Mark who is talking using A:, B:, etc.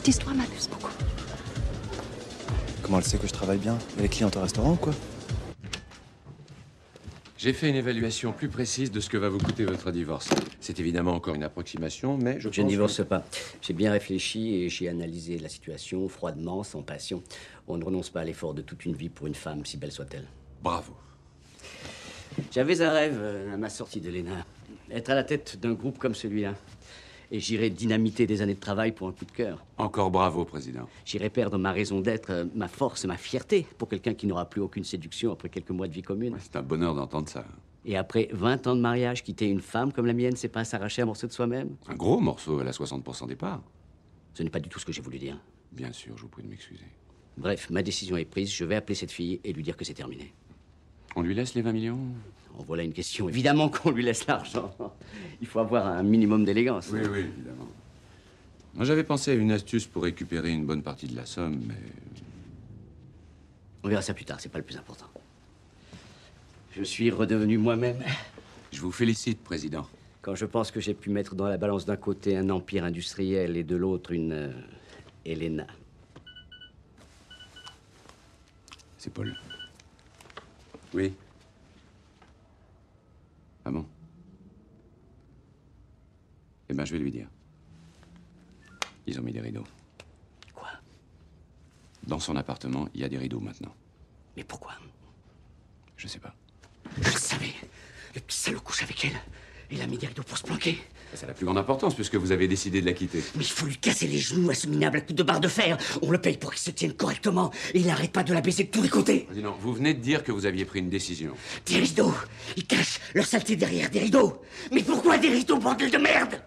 A: Cette histoire m'amuse beaucoup.
B: Comment elle sait que je travaille bien? Elle est cliente au restaurant ou quoi?
C: J'ai fait une évaluation plus précise de ce que va vous coûter votre divorce. C'est évidemment encore une approximation, mais
D: Je ne divorce pas. J'ai bien réfléchi et j'ai analysé la situation froidement, sans passion. On ne renonce pas à l'effort de toute une vie pour une femme, si belle soit-elle.
C: Bravo.
D: J'avais un rêve à ma sortie de l'ENA. Être à la tête d'un groupe comme celui-là. Et j'irai dynamiter des années de travail pour un coup de cœur.
C: Encore bravo, Président.
D: J'irai perdre ma raison d'être, ma force, ma fierté, pour quelqu'un qui n'aura plus aucune séduction après quelques mois de vie commune.
C: Ouais, c'est un bonheur d'entendre ça.
D: Et après 20 ans de mariage, quitter une femme comme la mienne, c'est pas s'arracher un morceau de soi-même?
C: Un gros morceau, elle a 60% des parts.
D: Ce n'est pas du tout ce que j'ai voulu dire.
C: Bien sûr, je vous prie de m'excuser.
D: Bref, ma décision est prise, je vais appeler cette fille et lui dire que c'est terminé.
C: On lui laisse les 20 millions?
D: Oh, voilà une question. Évidemment qu'on lui laisse l'argent. Il faut avoir un minimum d'élégance.
C: Oui, oui, évidemment. Moi, j'avais pensé à une astuce pour récupérer une bonne partie de la somme, mais...
D: On verra ça plus tard, c'est pas le plus important. Je suis redevenu moi-même.
C: Je vous félicite, Président.
D: Quand je pense que j'ai pu mettre dans la balance d'un côté un empire industriel et de l'autre une... Helena.
C: C'est Paul. Oui. Ah bon? Eh ben, je vais lui dire. Ils ont mis des rideaux.
D: Quoi?
C: Dans son appartement, il y a des rideaux maintenant.
D: Mais pourquoi?
C: Je sais pas.
D: Je le savais. Le petit salaud couche avec elle. Il a mis des rideaux pour se planquer.
C: Ça a la plus grande importance puisque vous avez décidé de la quitter.
D: Mais il faut lui casser les genoux à ce minable à coups de barre de fer. On le paye pour qu'il se tienne correctement. Et il n'arrête pas de la baiser de tous les côtés.
C: Président, vous venez de dire que vous aviez pris une décision.
D: Des rideaux. Ils cachent leur saleté derrière des rideaux. Mais pourquoi des rideaux, bordel de merde?